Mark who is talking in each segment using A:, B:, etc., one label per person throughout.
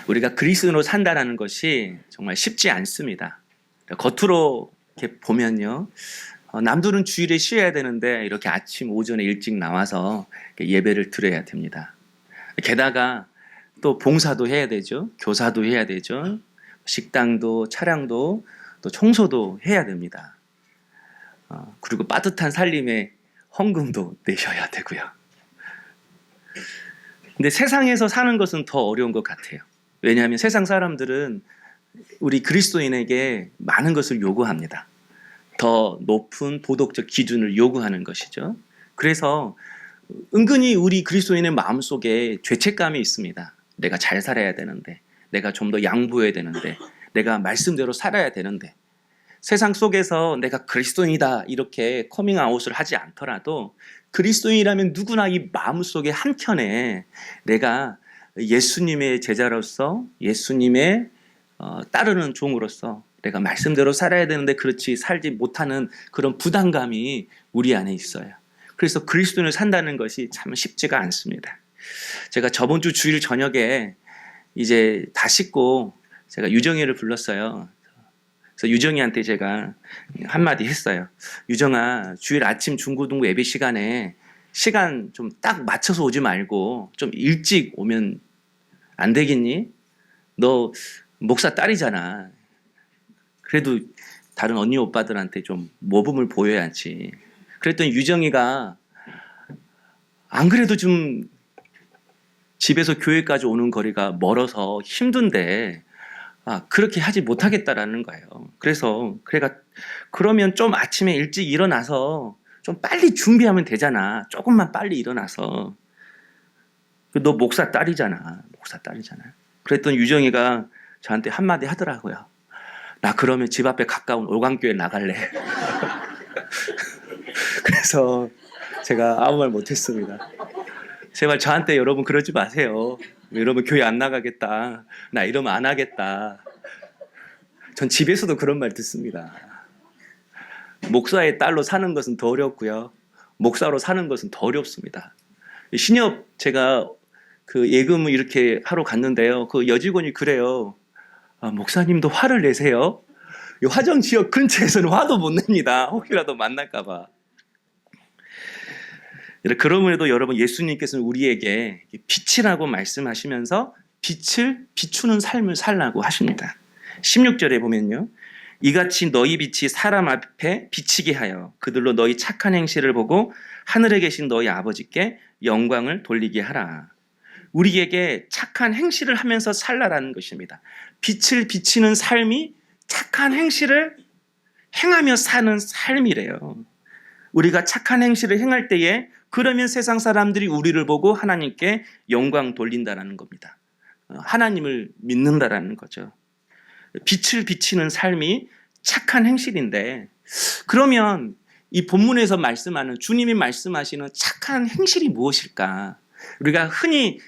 A: 우리가 그리스도인으로 산다는 것이 정말 쉽지 않습니다. 겉으로 이렇게 보면요, 남들은 주일에 쉬어야 되는데 이렇게 아침 오전에 일찍 나와서 예배를 드려야 됩니다. 게다가 또 봉사도 해야 되죠. 교사도 해야 되죠. 식당도 차량도 또 청소도 해야 됩니다. 그리고 빠듯한 살림에 헌금도 내셔야 되고요. 근데 세상에서 사는 것은 더 어려운 것 같아요. 왜냐하면 세상 사람들은 우리 그리스도인에게 많은 것을 요구합니다. 더 높은 도덕적 기준을 요구하는 것이죠. 그래서 은근히 우리 그리스도인의 마음속에 죄책감이 있습니다. 내가 잘 살아야 되는데, 내가 좀 더 양보해야 되는데, 내가 말씀대로 살아야 되는데, 세상 속에서 내가 그리스도인이다 이렇게 커밍아웃을 하지 않더라도 그리스도인이라면 누구나 이 마음속에 한켠에 내가 예수님의 제자로서, 예수님의 따르는 종으로서 내가 말씀대로 살아야 되는데 그렇지 살지 못하는 그런 부담감이 우리 안에 있어요. 그래서 그리스도인을 산다는 것이 참 쉽지가 않습니다. 제가 저번 주 주일 저녁에 이제 다 씻고 제가 유정이를 불렀어요. 그래서 유정이한테 제가 한마디 했어요. 유정아, 주일 아침 중고등부 예배 시간에 시간 좀 딱 맞춰서 오지 말고 좀 일찍 오면 안 되겠니? 너 목사 딸이잖아. 그래도 다른 언니 오빠들한테 좀 모범을 보여야지. 그랬더니 유정이가 안 그래도 좀 집에서 교회까지 오는 거리가 멀어서 힘든데 그렇게 하지 못하겠다라는 거예요. 그래서 그러면 좀 아침에 일찍 일어나서 좀 빨리 준비하면 되잖아. 조금만 빨리 일어나서. 너 목사 딸이잖아. 목사 딸이잖아. 그랬더니 유정이가 저한테 한마디 하더라고요. 나 그러면 집 앞에 가까운 올강교회 나갈래. 그래서 제가 아무 말 못했습니다. 제발 저한테 여러분 그러지 마세요. 여러분 교회 안 나가겠다. 나 이러면 안 하겠다. 전 집에서도 그런 말 듣습니다. 목사의 딸로 사는 것은 더 어렵고요. 목사로 사는 것은 더 어렵습니다. 신협 제가 그 예금을 이렇게 하러 갔는데요. 그 여직원이 그래요. 목사님도 화를 내세요? 이 화정 지역 근처에서는 화도 못 냅니다. 혹시라도 만날까봐. 그러므로도 여러분 예수님께서는 우리에게 빛이라고 말씀하시면서 빛을 비추는 삶을 살라고 하십니다. 16절에 보면요. 이같이 너희 빛이 사람 앞에 비치게 하여 그들로 너희 착한 행실을 보고 하늘에 계신 너희 아버지께 영광을 돌리게 하라. 우리에게 착한 행실을 하면서 살라라는 것입니다. 빛을 비치는 삶이 착한 행실을 행하며 사는 삶이래요. 우리가 착한 행실을 행할 때에 그러면 세상 사람들이 우리를 보고 하나님께 영광 돌린다는 겁니다. 하나님을 믿는다라는 거죠. 빛을 비치는 삶이 착한 행실인데 그러면 이 본문에서 말씀하는 주님이 말씀하시는 착한 행실이 무엇일까? 우리가 흔히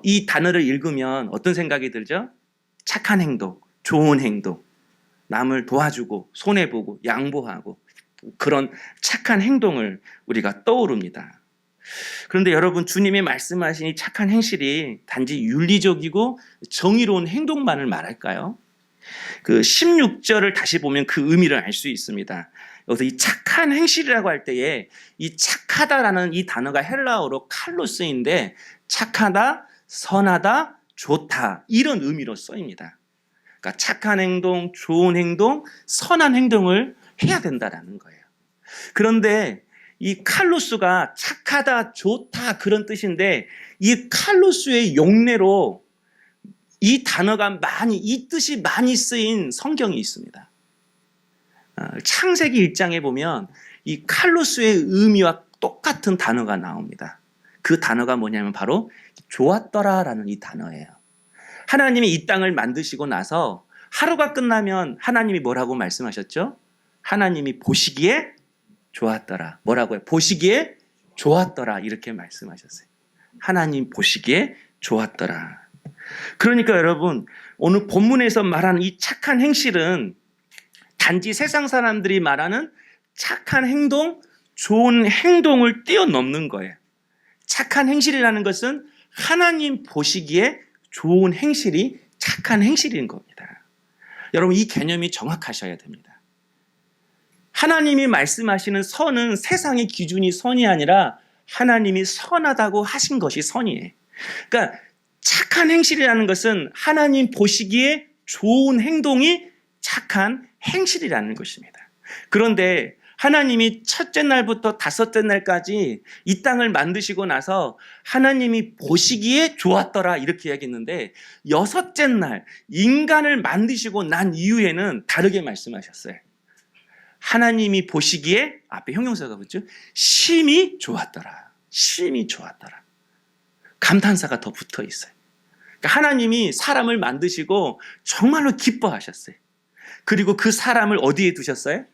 A: 이 단어를 읽으면 어떤 생각이 들죠? 착한 행동, 좋은 행동, 남을 도와주고 손해보고 양보하고 그런 착한 행동을 우리가 떠오릅니다. 그런데 여러분 주님이 말씀하신 이 착한 행실이 단지 윤리적이고 정의로운 행동만을 말할까요? 그 16절을 다시 보면 그 의미를 알 수 있습니다. 여기서 이 착한 행실이라고 할 때에 이 착하다라는 이 단어가 헬라어로 칼로스인데 착하다, 선하다, 좋다 이런 의미로 쓰입니다. 그러니까 착한 행동, 좋은 행동, 선한 행동을 해야 된다라는 거예요. 그런데 이 칼로스가 착하다, 좋다 그런 뜻인데 이 칼로스의 용례로 이 단어가 이 뜻이 많이 쓰인 성경이 있습니다. 창세기 1장에 보면 이 칼로스의 의미와 똑같은 단어가 나옵니다. 그 단어가 뭐냐면 바로 좋았더라라는 이 단어예요. 하나님이 이 땅을 만드시고 나서 하루가 끝나면 하나님이 뭐라고 말씀하셨죠? 하나님이 보시기에 좋았더라. 뭐라고요? 보시기에 좋았더라. 이렇게 말씀하셨어요. 하나님 보시기에 좋았더라. 그러니까 여러분 오늘 본문에서 말하는 이 착한 행실은 단지 세상 사람들이 말하는 착한 행동, 좋은 행동을 뛰어넘는 거예요. 착한 행실이라는 것은 하나님 보시기에 좋은 행실이 착한 행실인 겁니다. 여러분, 이 개념이 정확하셔야 됩니다. 하나님이 말씀하시는 선은 세상의 기준이 선이 아니라 하나님이 선하다고 하신 것이 선이에요. 그러니까 착한 행실이라는 것은 하나님 보시기에 좋은 행동이 착한 행실이라는 것입니다. 그런데 하나님이 첫째 날부터 다섯째 날까지 이 땅을 만드시고 나서 하나님이 보시기에 좋았더라 이렇게 이야기했는데 여섯째 날 인간을 만드시고 난 이후에는 다르게 말씀하셨어요. 하나님이 보시기에 앞에 형용사가 붙죠. 심히 좋았더라. 심히 좋았더라. 감탄사가 더 붙어 있어요. 그러니까 하나님이 사람을 만드시고 정말로 기뻐하셨어요. 그리고 그 사람을 어디에 두셨어요?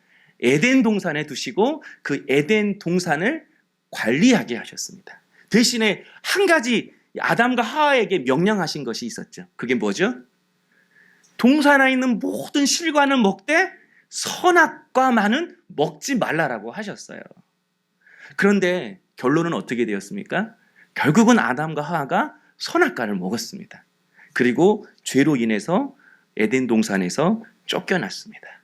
A: 에덴 동산에 두시고 그 에덴 동산을 관리하게 하셨습니다. 대신에 한 가지 아담과 하와에게 명령하신 것이 있었죠. 그게 뭐죠? 동산에 있는 모든 실과는 먹되 선악과만은 먹지 말라라고 하셨어요. 그런데 결론은 어떻게 되었습니까? 결국은 아담과 하와가 선악과를 먹었습니다. 그리고 죄로 인해서 에덴 동산에서 쫓겨났습니다.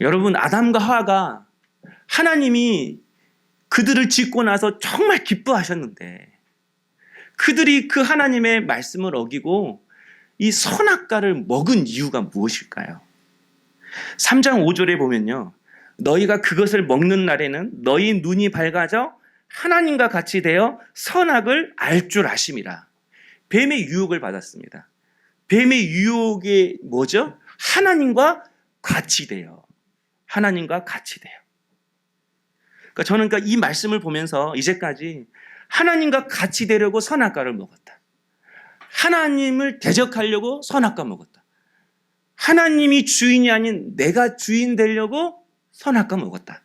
A: 여러분, 아담과 하와가 하나님이 그들을 짓고 나서 정말 기뻐하셨는데 그들이 그 하나님의 말씀을 어기고 이 선악과를 먹은 이유가 무엇일까요? 3장 5절에 보면요. 너희가 그것을 먹는 날에는 너희 눈이 밝아져 하나님과 같이 되어 선악을 알 줄 아심이라. 뱀의 유혹을 받았습니다. 뱀의 유혹이 뭐죠? 하나님과 같이 돼요. 하나님과 같이 돼요. 그러니까 저는 이 말씀을 보면서 이제까지 하나님과 같이 되려고 선악과를 먹었다. 하나님을 대적하려고 선악과 먹었다. 하나님이 주인이 아닌 내가 주인 되려고 선악과 먹었다.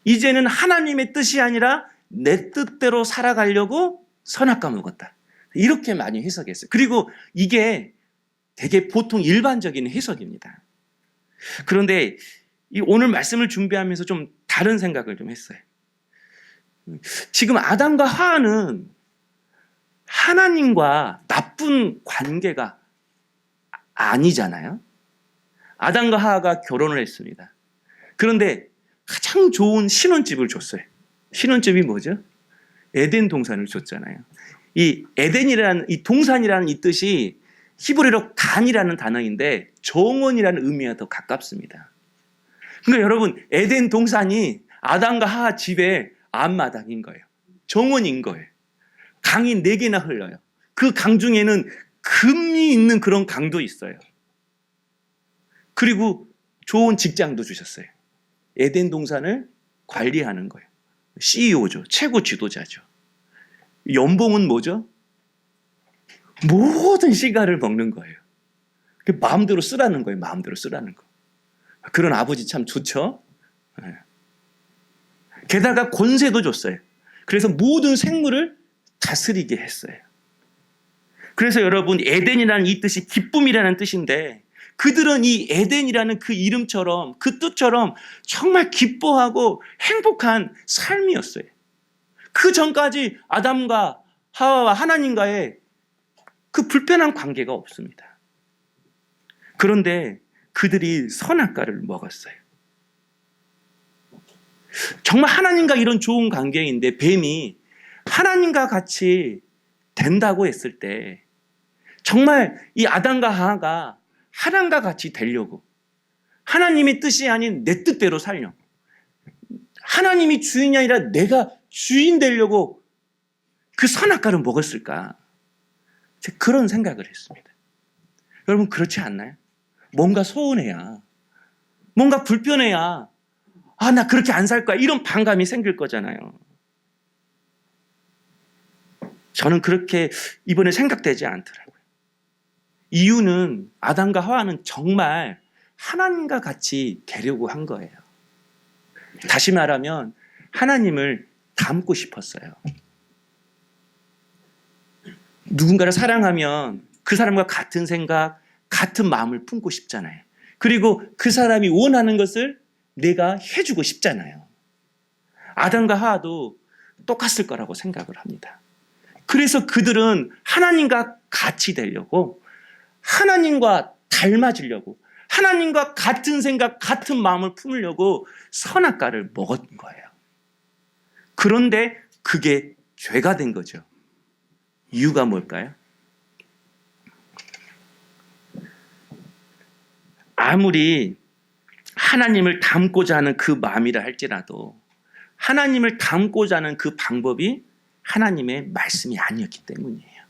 A: 이제는 하나님의 뜻이 아니라 내 뜻대로 살아가려고 선악과 먹었다. 이렇게 많이 해석했어요. 그리고 이게 되게 보통 일반적인 해석입니다. 그런데 오늘 말씀을 준비하면서 좀 다른 생각을 좀 했어요. 지금 아담과 하와는 하나님과 나쁜 관계가 아니잖아요. 아담과 하와가 결혼을 했습니다. 그런데 가장 좋은 신혼집을 줬어요. 신혼집이 뭐죠? 에덴 동산을 줬잖아요. 이 에덴이라는 이 동산이라는 이 뜻이 히브리어로 간이라는 단어인데 정원이라는 의미와 더 가깝습니다. 그러니까 여러분, 에덴 동산이 아담과 하와 집의 앞마당인 거예요. 정원인 거예요. 강이 4개나 흘러요. 그 강 중에는 금이 있는 그런 강도 있어요. 그리고 좋은 직장도 주셨어요. 에덴 동산을 관리하는 거예요. CEO죠. 최고 지도자죠. 연봉은 뭐죠? 모든 시가를 먹는 거예요. 마음대로 쓰라는 거예요. 마음대로 쓰라는 거. 그런 아버지 참 좋죠? 게다가 권세도 줬어요. 그래서 모든 생물을 다스리게 했어요. 그래서 여러분, 에덴이라는 이 뜻이 기쁨이라는 뜻인데 그들은 이 에덴이라는 그 이름처럼 그 뜻처럼 정말 기뻐하고 행복한 삶이었어요. 그 전까지 아담과 하와와 하나님과의 그 불편한 관계가 없습니다. 그런데 그들이 선악과를 먹었어요. 정말 하나님과 이런 좋은 관계인데 뱀이 하나님과 같이 된다고 했을 때 정말 이 아담과 하와가 하나님과 같이 되려고 하나님의 뜻이 아닌 내 뜻대로 살려고 하나님이 주인이 아니라 내가 주인 되려고 그 선악과를 먹었을까? 제가 그런 생각을 했습니다. 여러분, 그렇지 않나요? 뭔가 소원해야, 뭔가 불편해야 나 그렇게 안 살 거야 이런 반감이 생길 거잖아요. 저는 그렇게 이번에 생각되지 않더라고요. 이유는 아담과 하와는 정말 하나님과 같이 되려고 한 거예요. 다시 말하면 하나님을 닮고 싶었어요. 누군가를 사랑하면 그 사람과 같은 생각, 같은 마음을 품고 싶잖아요. 그리고 그 사람이 원하는 것을 내가 해주고 싶잖아요. 아담과 하와도 똑같을 거라고 생각을 합니다. 그래서 그들은 하나님과 같이 되려고 하나님과 닮아지려고, 하나님과 같은 생각, 같은 마음을 품으려고 선악과를 먹은 거예요. 그런데 그게 죄가 된 거죠. 이유가 뭘까요? 아무리 하나님을 닮고자 하는 그 마음이라 할지라도 하나님을 닮고자 하는 그 방법이 하나님의 말씀이 아니었기 때문이에요.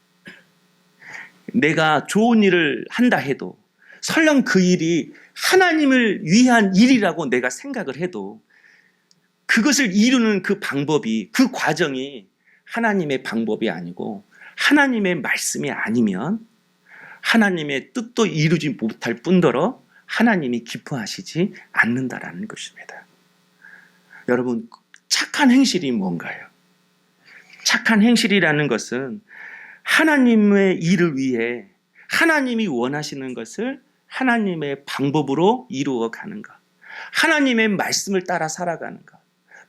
A: 내가 좋은 일을 한다 해도 설령 그 일이 하나님을 위한 일이라고 내가 생각을 해도 그것을 이루는 그 방법이, 그 과정이 하나님의 방법이 아니고 하나님의 말씀이 아니면 하나님의 뜻도 이루지 못할 뿐더러 하나님이 기뻐하시지 않는다라는 것입니다. 여러분, 착한 행실이 뭔가요? 착한 행실이라는 것은 하나님의 일을 위해 하나님이 원하시는 것을 하나님의 방법으로 이루어가는 것, 하나님의 말씀을 따라 살아가는 것,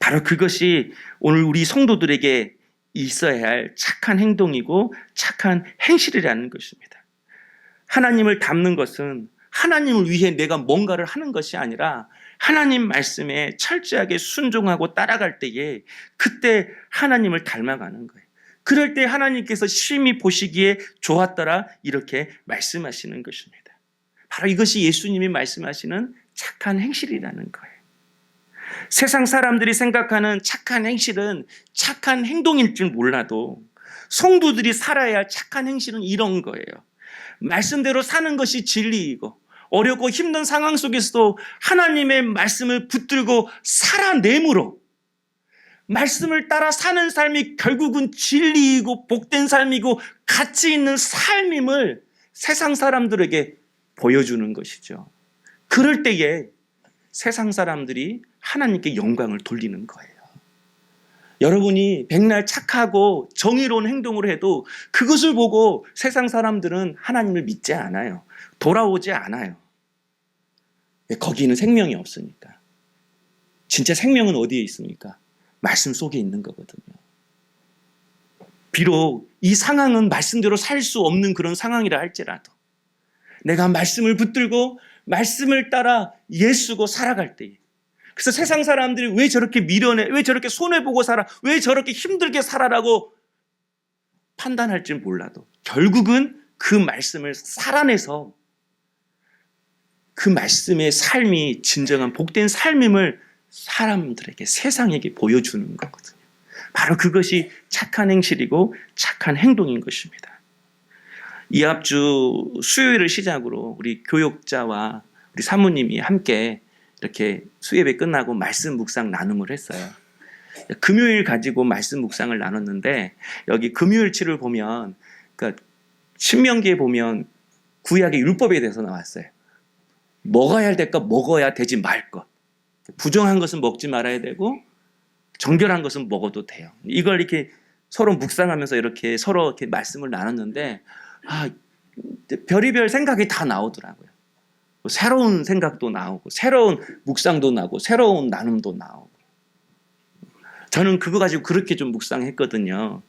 A: 바로 그것이 오늘 우리 성도들에게 있어야 할 착한 행동이고 착한 행실이라는 것입니다. 하나님을 닮는 것은 하나님을 위해 내가 뭔가를 하는 것이 아니라 하나님 말씀에 철저하게 순종하고 따라갈 때에 그때 하나님을 닮아가는 거예요. 그럴 때 하나님께서 심히 보시기에 좋았더라 이렇게 말씀하시는 것입니다. 바로 이것이 예수님이 말씀하시는 착한 행실이라는 거예요. 세상 사람들이 생각하는 착한 행실은 착한 행동일 줄 몰라도 성도들이 살아야 할 착한 행실은 이런 거예요. 말씀대로 사는 것이 진리이고 어렵고 힘든 상황 속에서도 하나님의 말씀을 붙들고 살아내므로 말씀을 따라 사는 삶이 결국은 진리이고 복된 삶이고 가치 있는 삶임을 세상 사람들에게 보여주는 것이죠. 그럴 때에 세상 사람들이 하나님께 영광을 돌리는 거예요. 여러분이 백날 착하고 정의로운 행동을 해도 그것을 보고 세상 사람들은 하나님을 믿지 않아요. 돌아오지 않아요. 거기는 생명이 없으니까. 진짜 생명은 어디에 있습니까? 말씀 속에 있는 거거든요. 비록 이 상황은 말씀대로 살 수 없는 그런 상황이라 할지라도 내가 말씀을 붙들고 말씀을 따라 예수고 살아갈 때에, 그래서 세상 사람들이 왜 저렇게 미련해, 왜 저렇게 손해보고 살아, 왜 저렇게 힘들게 살아라고 판단할지 몰라도 결국은 그 말씀을 살아내서 그 말씀의 삶이 진정한 복된 삶임을 사람들에게, 세상에게 보여주는 거거든요. 바로 그것이 착한 행실이고 착한 행동인 것입니다. 이번 주 수요일을 시작으로 우리 교육자와 우리 사모님이 함께 이렇게 수예배 끝나고 말씀 묵상 나눔을 했어요. 금요일 가지고 말씀 묵상을 나눴는데 여기 금요일치를 보면 그러니까 신명기에 보면 구약의 율법에 대해서 나왔어요. 먹어야 될 것, 먹어야 되지 말 것. 부정한 것은 먹지 말아야 되고 정결한 것은 먹어도 돼요. 이걸 이렇게 서로 묵상하면서 이렇게 서로 이렇게 말씀을 나눴는데 별의별 생각이 다 나오더라고요. 새로운 생각도 나오고 새로운 묵상도 나고 새로운 나눔도 나오고. 저는 그거 가지고 그렇게 좀 묵상했거든요.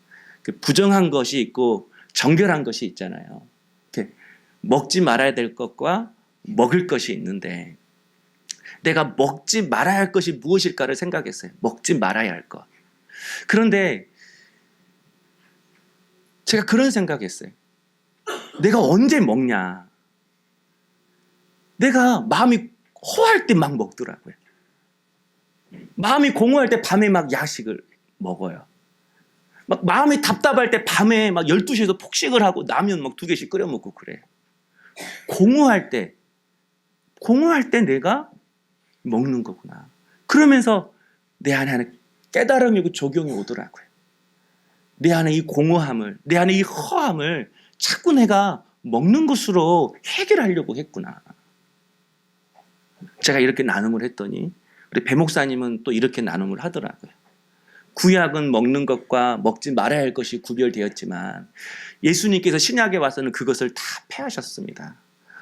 A: 부정한 것이 있고 정결한 것이 있잖아요. 이렇게 먹지 말아야 될 것과 먹을 것이 있는데 내가 먹지 말아야 할 것이 무엇일까를 생각했어요. 먹지 말아야 할 것. 그런데 제가 그런 생각했어요. 내가 언제 먹냐. 내가 마음이 허할 때 막 먹더라고요. 마음이 공허할 때 밤에 막 야식을 먹어요. 막 마음이 답답할 때 밤에 막 12시에서 폭식을 하고 라면 막 2개씩 끓여 먹고 그래요. 공허할 때 내가 먹는 거구나. 그러면서 내 안에 깨달음이고 적용이 오더라고요. 내 안에 이 공허함을, 내 안에 이 허함을 자꾸 내가 먹는 것으로 해결하려고 했구나. 제가 이렇게 나눔을 했더니 우리 배 목사님은 또 이렇게 나눔을 하더라고요. 구약은 먹는 것과 먹지 말아야 할 것이 구별되었지만 예수님께서 신약에 와서는 그것을 다 폐하셨습니다.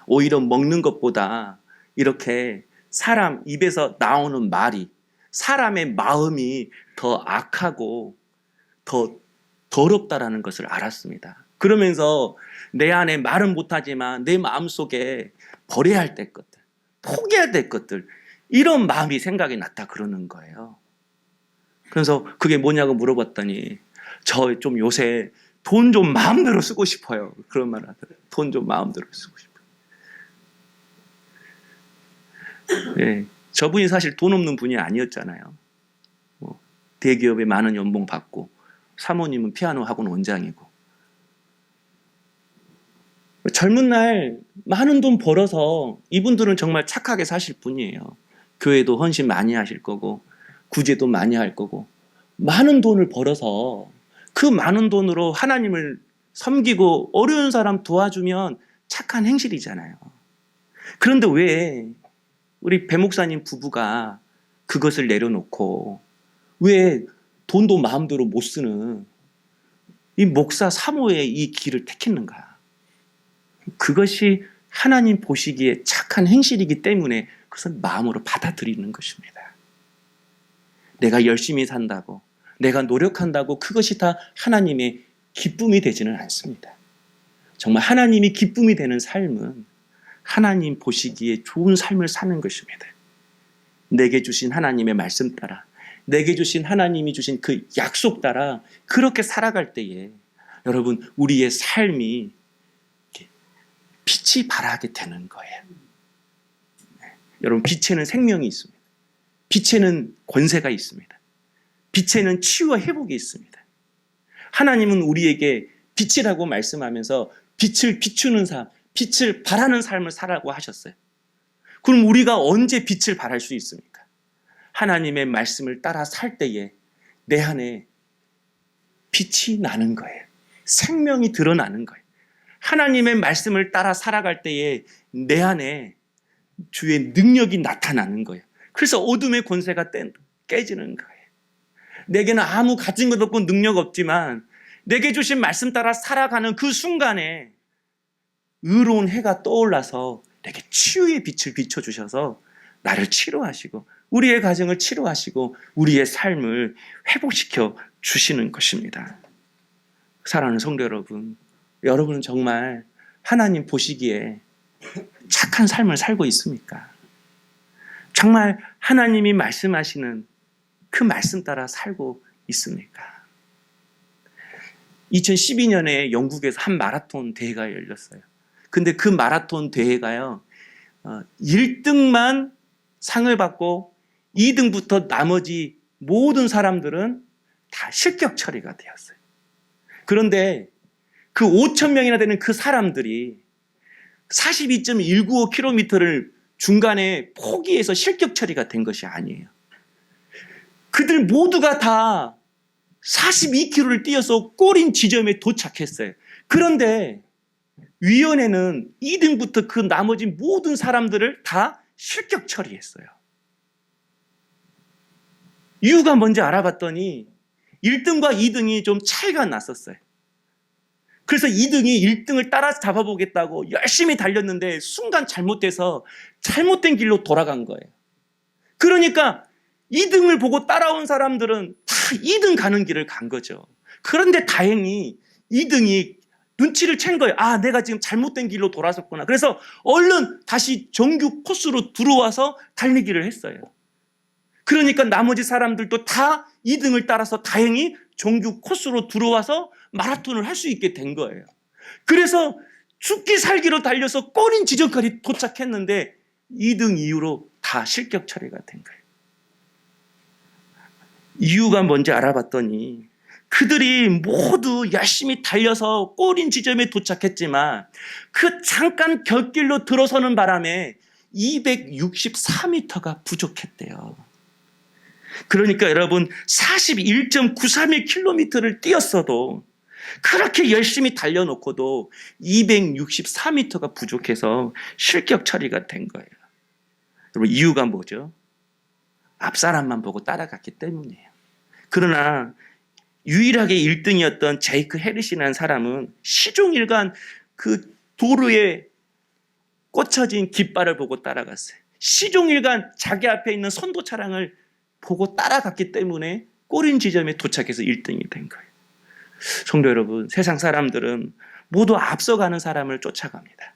A: 오히려 먹는 것보다 이렇게 사람 입에서 나오는 말이, 사람의 마음이 더 악하고 더 더럽다라는 것을 알았습니다. 그러면서 내 안에 말은 못하지만 내 마음속에 버려야 할 때 것들, 포기해야 될 것들, 이런 마음이 생각이 났다 그러는 거예요. 그래서 그게 뭐냐고 물어봤더니 저 좀 요새 돈 좀 마음대로 쓰고 싶어요. 그런 말 하더라고요. 돈 좀 마음대로 쓰고 싶어요. 네, 저분이 사실 돈 없는 분이 아니었잖아요. 대기업에 많은 연봉 받고 사모님은 피아노 학원 원장이고 젊은 날 많은 돈 벌어서 이분들은 정말 착하게 사실 분이에요. 교회도 헌신 많이 하실 거고 구제도 많이 할 거고 많은 돈을 벌어서 그 많은 돈으로 하나님을 섬기고 어려운 사람 도와주면 착한 행실이잖아요. 그런데 왜 우리 배 목사님 부부가 그것을 내려놓고 왜 돈도 마음대로 못 쓰는 이 목사 사모의 이 길을 택했는가? 그것이 하나님 보시기에 착한 행실이기 때문에 그것을 마음으로 받아들이는 것입니다. 내가 열심히 산다고, 내가 노력한다고 그것이 다 하나님의 기쁨이 되지는 않습니다. 정말 하나님이 기쁨이 되는 삶은 하나님 보시기에 좋은 삶을 사는 것입니다. 내게 주신 하나님의 말씀 따라, 내게 주신 하나님이 주신 그 약속 따라 그렇게 살아갈 때에 여러분 우리의 삶이 빛이 발하게 되는 거예요. 여러분 빛에는 생명이 있습니다. 빛에는 권세가 있습니다. 빛에는 치유와 회복이 있습니다. 하나님은 우리에게 빛이라고 말씀하면서 빛을 비추는 삶, 빛을 발하는 삶을 살라고 하셨어요. 그럼 우리가 언제 빛을 발할 수 있습니까? 하나님의 말씀을 따라 살 때에 내 안에 빛이 나는 거예요. 생명이 드러나는 거예요. 하나님의 말씀을 따라 살아갈 때에 내 안에 주의 능력이 나타나는 거예요. 그래서 어둠의 권세가 깨지는 거예요. 내게는 아무 가진 것 없고 능력 없지만 내게 주신 말씀 따라 살아가는 그 순간에 의로운 해가 떠올라서 내게 치유의 빛을 비춰주셔서 나를 치료하시고 우리의 가정을 치료하시고 우리의 삶을 회복시켜 주시는 것입니다. 사랑하는 성도 여러분, 여러분은 정말 하나님 보시기에 착한 삶을 살고 있습니까? 정말 하나님이 말씀하시는 그 말씀 따라 살고 있습니까? 2012년에 영국에서 한 마라톤 대회가 열렸어요. 근데 그 마라톤 대회가요, 1등만 상을 받고 2등부터 나머지 모든 사람들은 다 실격 처리가 되었어요. 그런데 그 5,000명이나 되는 그 사람들이 42.195km를 중간에 포기해서 실격 처리가 된 것이 아니에요. 그들 모두가 다 42km를 뛰어서 골인 지점에 도착했어요. 그런데 위원회는 2등부터 그 나머지 모든 사람들을 다 실격 처리했어요. 이유가 뭔지 알아봤더니 1등과 2등이 좀 차이가 났었어요. 그래서 2등이 1등을 따라 잡아보겠다고 열심히 달렸는데 순간 잘못돼서 잘못된 길로 돌아간 거예요. 그러니까 2등을 보고 따라온 사람들은 다 2등 가는 길을 간 거죠. 그런데 다행히 2등이 눈치를 챈 거예요. 아, 내가 지금 잘못된 길로 돌아섰구나. 그래서 얼른 다시 정규 코스로 들어와서 달리기를 했어요. 그러니까 나머지 사람들도 다 2등을 따라서 다행히 정규 코스로 들어와서 마라톤을 할 수 있게 된 거예요. 그래서 죽기 살기로 달려서 골인 지점까지 도착했는데 2등 이후로 다 실격 처리가 된 거예요. 이유가 뭔지 알아봤더니 그들이 모두 열심히 달려서 골인 지점에 도착했지만 그 잠깐 곁길로 들어서는 바람에 264m가 부족했대요. 그러니까 여러분 41.931km를 뛰었어도 그렇게 열심히 달려놓고도 264m가 부족해서 실격 처리가 된 거예요. 여러분 이유가 뭐죠? 앞 사람만 보고 따라갔기 때문이에요. 그러나 유일하게 1등이었던 제이크 해리시라는 사람은 시종일관 그 도로에 꽂혀진 깃발을 보고 따라갔어요. 시종일관 자기 앞에 있는 선도 차량을 보고 따라갔기 때문에 골인 지점에 도착해서 1등이 된 거예요. 성도 여러분, 세상 사람들은 모두 앞서가는 사람을 쫓아갑니다.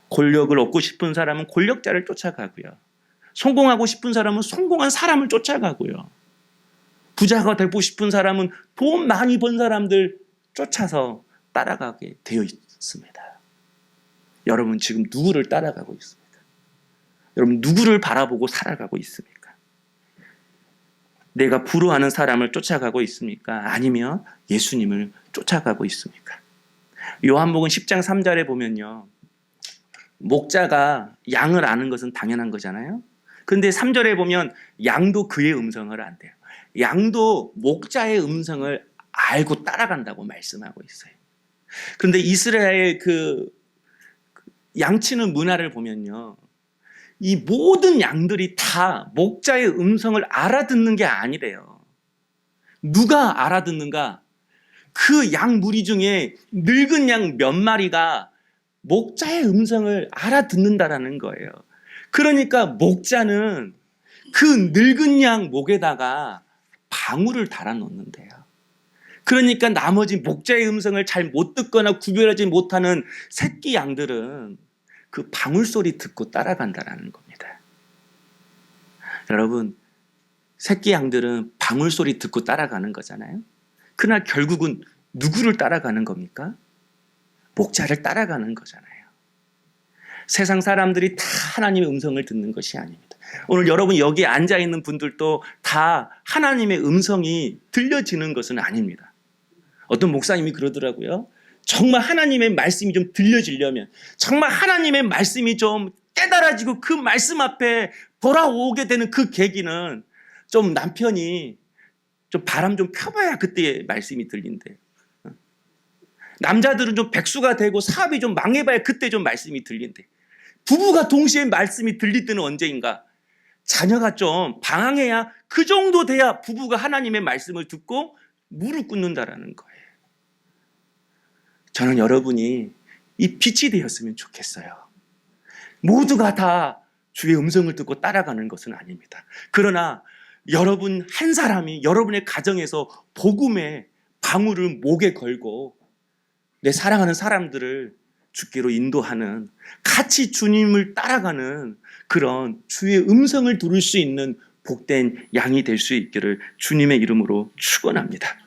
A: 권력을 얻고 싶은 사람은 권력자를 쫓아가고요. 성공하고 싶은 사람은 성공한 사람을 쫓아가고요. 부자가 되고 싶은 사람은 돈 많이 번 사람들 쫓아서 따라가게 되어 있습니다. 여러분 지금 누구를 따라가고 있습니까? 여러분 누구를 바라보고 살아가고 있습니까? 내가 부러워하는 사람을 쫓아가고 있습니까? 아니면 예수님을 쫓아가고 있습니까? 요한복음 10장 3절에 보면요. 목자가 양을 아는 것은 당연한 거잖아요. 그런데 3절에 보면 양도 그의 음성을 안대요. 양도 목자의 음성을 알고 따라간다고 말씀하고 있어요. 그런데 이스라엘 그 양치는 문화를 보면요. 이 모든 양들이 다 목자의 음성을 알아듣는 게 아니래요. 누가 알아듣는가? 그 양 무리 중에 늙은 양 몇 마리가 목자의 음성을 알아듣는다라는 거예요. 그러니까 목자는 그 늙은 양 목에다가 방울을 달아놓는데요. 그러니까 나머지 목자의 음성을 잘 못 듣거나 구별하지 못하는 새끼 양들은 그 방울 소리 듣고 따라간다라는 겁니다. 여러분, 새끼 양들은 방울 소리 듣고 따라가는 거잖아요. 그러나 결국은 누구를 따라가는 겁니까? 목자를 따라가는 거잖아요. 세상 사람들이 다 하나님의 음성을 듣는 것이 아닙니다. 오늘 여러분 여기 앉아있는 분들도 다 하나님의 음성이 들려지는 것은 아닙니다. 어떤 목사님이 그러더라고요. 정말 하나님의 말씀이 좀 들려지려면, 정말 하나님의 말씀이 좀 깨달아지고 그 말씀 앞에 돌아오게 되는 그 계기는 좀 남편이 좀 바람 좀 펴봐야 그때 말씀이 들린대요. 남자들은 좀 백수가 되고 사업이 좀 망해봐야 그때 좀 말씀이 들린대. 부부가 동시에 말씀이 들릴 때는 언제인가? 자녀가 좀 방황해야 그 정도 돼야 부부가 하나님의 말씀을 듣고 무릎 꿇는다라는 거예요. 저는 여러분이 이 빛이 되었으면 좋겠어요. 모두가 다 주의 음성을 듣고 따라가는 것은 아닙니다. 그러나 여러분 한 사람이 여러분의 가정에서 복음의 방울을 목에 걸고 내 사랑하는 사람들을 주께로 인도하는, 같이 주님을 따라가는 그런 주의 음성을 들을 수 있는 복된 양이 될 수 있기를 주님의 이름으로 축원합니다.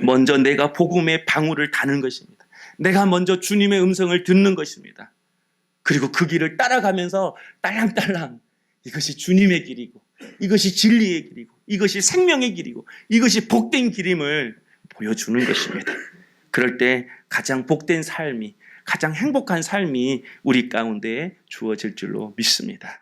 A: 먼저 내가 복음의 방울을 다는 것입니다. 내가 먼저 주님의 음성을 듣는 것입니다. 그리고 그 길을 따라가면서 딸랑딸랑 이것이 주님의 길이고, 이것이 진리의 길이고, 이것이 생명의 길이고, 이것이 복된 길임을 보여주는 것입니다. 그럴 때 가장 복된 삶이, 가장 행복한 삶이 우리 가운데 주어질 줄로 믿습니다.